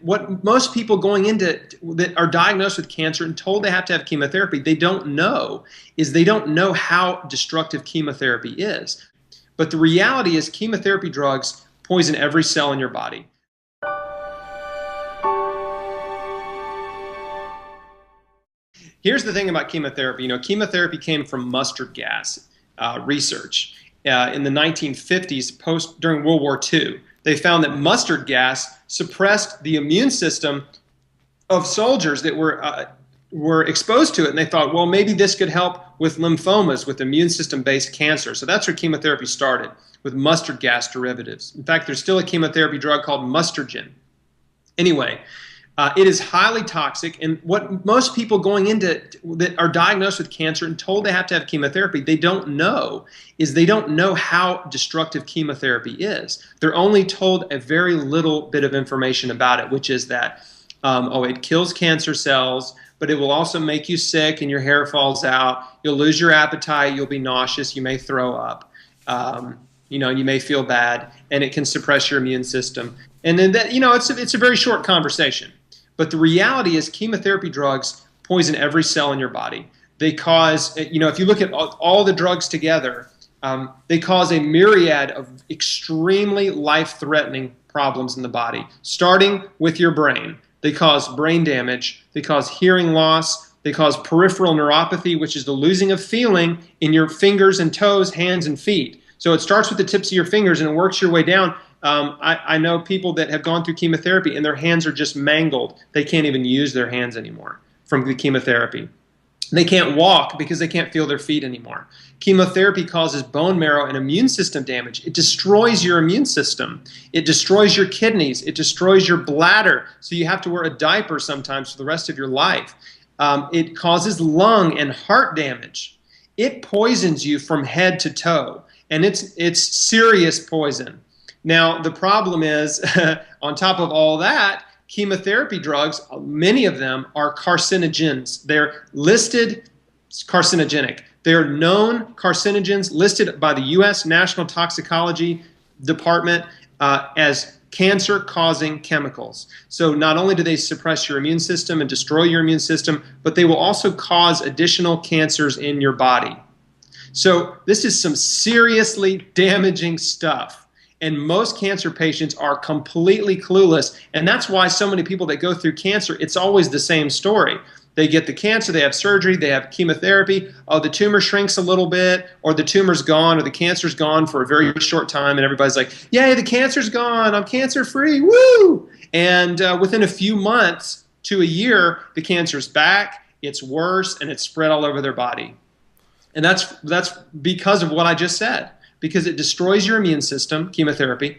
What most people going into that are diagnosed with cancer and told they have to have chemotherapy, they don't know is they don't know how destructive chemotherapy is. But the reality is chemotherapy drugs poison every cell in your body. Here's the thing about chemotherapy. Chemotherapy came from mustard gas research in the 1950s, during World War II. They found that mustard gas suppressed the immune system of soldiers that were exposed to it, and they thought, well, maybe this could help with lymphomas, with immune system-based cancer. So that's where chemotherapy started, with mustard gas derivatives. In fact, there's still a chemotherapy drug called Mustargen. Anyway, it is highly toxic, and what most people going into that are diagnosed with cancer and told they have to have chemotherapy, they don't know is they don't know how destructive chemotherapy is. They're only told a very little bit of information about it, which is that, it kills cancer cells, but it will also make you sick and your hair falls out. You'll lose your appetite. You'll be nauseous. You may throw up. You may feel bad, and it can suppress your immune system. And then it's a very short conversation. But the reality is chemotherapy drugs poison every cell in your body. They cause, if you look at all the drugs together, they cause a myriad of extremely life-threatening problems in the body, starting with your brain. They cause brain damage. They cause hearing loss. They cause peripheral neuropathy, which is the losing of feeling in your fingers and toes, hands and feet. So it starts with the tips of your fingers and it works your way down. I know people that have gone through chemotherapy and their hands are just mangled. They can't even use their hands anymore from the chemotherapy. They can't walk because they can't feel their feet anymore. Chemotherapy causes bone marrow and immune system damage. It destroys your immune system. It destroys your kidneys. It destroys your bladder, so you have to wear a diaper sometimes for the rest of your life. It causes lung and heart damage. It poisons you from head to toe, and it's serious poison. Now, the problem is, on top of all that, chemotherapy drugs, many of them are carcinogens. They're listed carcinogenic. They're known carcinogens listed by the U.S. National Toxicology Department as cancer-causing chemicals. So not only do they suppress your immune system and destroy your immune system, but they will also cause additional cancers in your body. So this is some seriously damaging stuff. And most cancer patients are completely clueless. And that's why so many people that go through cancer, it's always the same story. They get the cancer, they have surgery, they have chemotherapy, the tumor shrinks a little bit, or the tumor's gone, or the cancer's gone for a very short time, and everybody's like, yay, the cancer's gone, I'm cancer-free, woo! And within a few months to a year, the cancer's back, it's worse, and it's spread all over their body. And that's because of what I just said. Because it destroys your immune system, chemotherapy,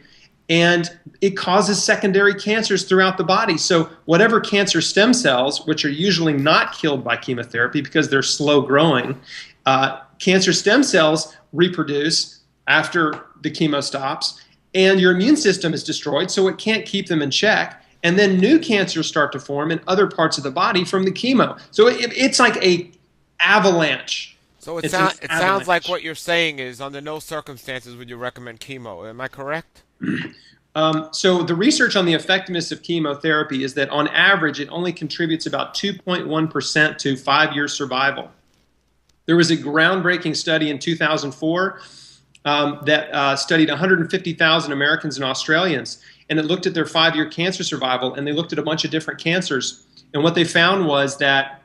and it causes secondary cancers throughout the body. So whatever cancer stem cells, which are usually not killed by chemotherapy because they're slow growing, cancer stem cells reproduce after the chemo stops, and your immune system is destroyed, so it can't keep them in check. And then new cancers start to form in other parts of the body from the chemo. So it's like a avalanche. So it sounds like what you're saying is under no circumstances would you recommend chemo. Am I correct? So the research on the effectiveness of chemotherapy is that on average it only contributes about 2.1% to 5-year survival. There was a groundbreaking study in 2004 that studied 150,000 Americans and Australians, and it looked at their 5-year cancer survival, and they looked at a bunch of different cancers. And what they found was that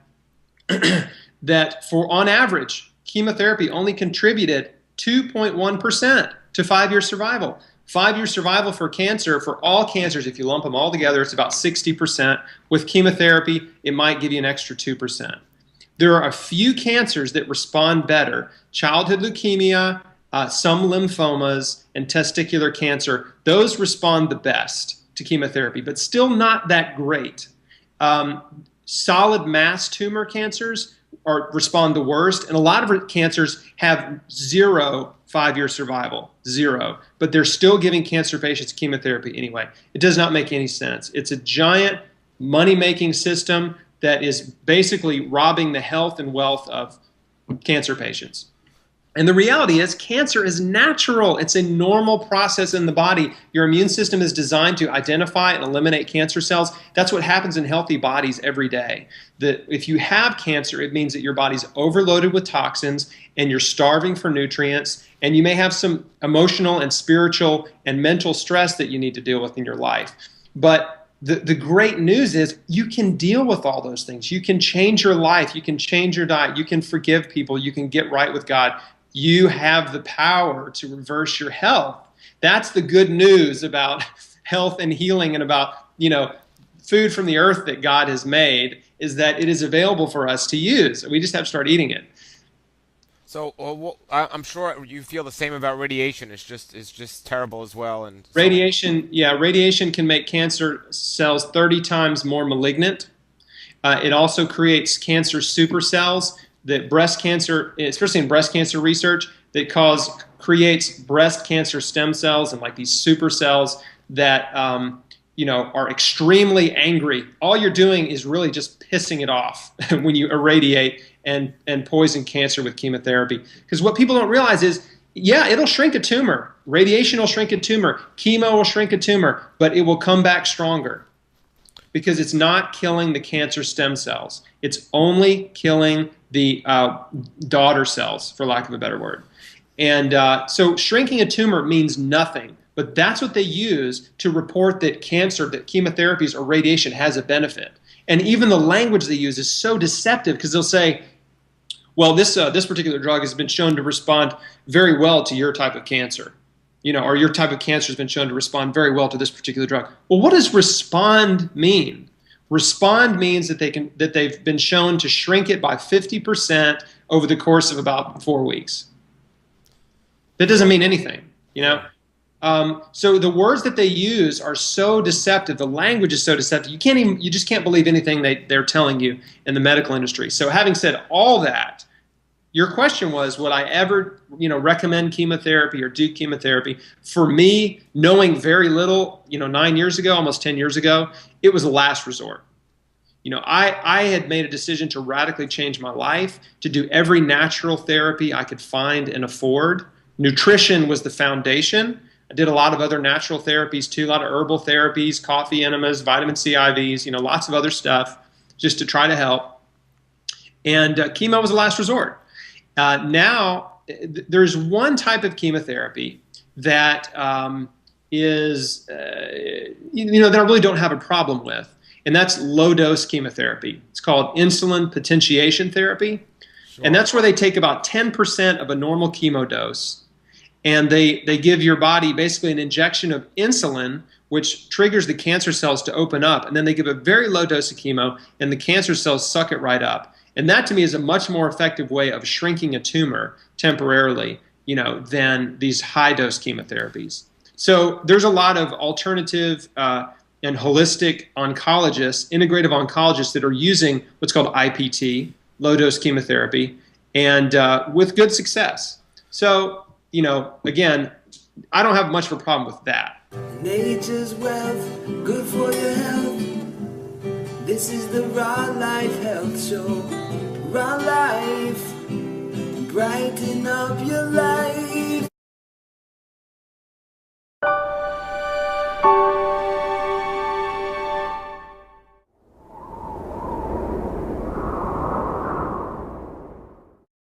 that for on average, chemotherapy only contributed 2.1% to 5-year survival. 5-year survival for cancer, for all cancers, if you lump them all together, it's about 60%. With chemotherapy, it might give you an extra 2%. There are a few cancers that respond better. Childhood leukemia, some lymphomas, and testicular cancer. Those respond the best to chemotherapy, but still not that great. Solid mass tumor cancers respond the worst, and a lot of cancers have 0 5-year survival, 0, but they're still giving cancer patients chemotherapy anyway. It does not make any sense. It's a giant money-making system that is basically robbing the health and wealth of cancer patients. And the reality is, cancer is natural. It's a normal process in the body. Your immune system is designed to identify and eliminate cancer cells. That's what happens in healthy bodies every day. That if you have cancer, it means that your body's overloaded with toxins and you're starving for nutrients, and you may have some emotional and spiritual and mental stress that you need to deal with in your life. But the great news is you can deal with all those things. You can change your life. You can change your diet. You can forgive people. You can get right with God. You have the power to reverse your health. That's the good news about health and healing, and about, food from the earth that God has made, is that it is available for us to use. We just have to start eating it. So I'm sure you feel the same about radiation. It's just terrible as well. And so Radiation can make cancer cells 30 times more malignant. It also creates cancer supercells that breast cancer, especially in breast cancer research, that creates breast cancer stem cells and like these super cells that are extremely angry. All you're doing is really just pissing it off when you irradiate and poison cancer with chemotherapy. Because what people don't realize is, yeah, it'll shrink a tumor. Radiation will shrink a tumor. Chemo will shrink a tumor, but it will come back stronger because it's not killing the cancer stem cells. It's only killing the daughter cells, for lack of a better word. And so shrinking a tumor means nothing, but that's what they use to report that chemotherapies or radiation has a benefit. And even the language they use is so deceptive, because they'll say, well, this particular drug has been shown to respond very well to your type of cancer, or your type of cancer has been shown to respond very well to this particular drug. Well, what does respond mean? Respond means that they've been shown to shrink it by 50% over the course of about 4 weeks. That doesn't mean anything, So the words that they use are so deceptive. The language is so deceptive. You just can't believe anything they're telling you in the medical industry. So having said all that, your question was, would I ever, recommend chemotherapy or do chemotherapy? For me, knowing very little, 9 years ago, almost 10 years ago, it was a last resort. I had made a decision to radically change my life, to do every natural therapy I could find and afford. Nutrition was the foundation. I did a lot of other natural therapies too, a lot of herbal therapies, coffee enemas, vitamin C IVs, lots of other stuff just to try to help. And chemo was the last resort. Now, there's one type of chemotherapy that is, that I really don't have a problem with, and that's low-dose chemotherapy. It's called insulin potentiation therapy. Sure. And that's where they take about 10% of a normal chemo dose, and they give your body basically an injection of insulin, which triggers the cancer cells to open up, and then they give a very low dose of chemo, and the cancer cells suck it right up. And that, to me, is a much more effective way of shrinking a tumor temporarily, than these high-dose chemotherapies. So there's a lot of alternative and holistic oncologists, integrative oncologists, that are using what's called IPT, low-dose chemotherapy, and with good success. So, again, I don't have much of a problem with that. Nature's wealth, good for your health. This is the Raw Life Health Show. Raw Life, brighten up your life.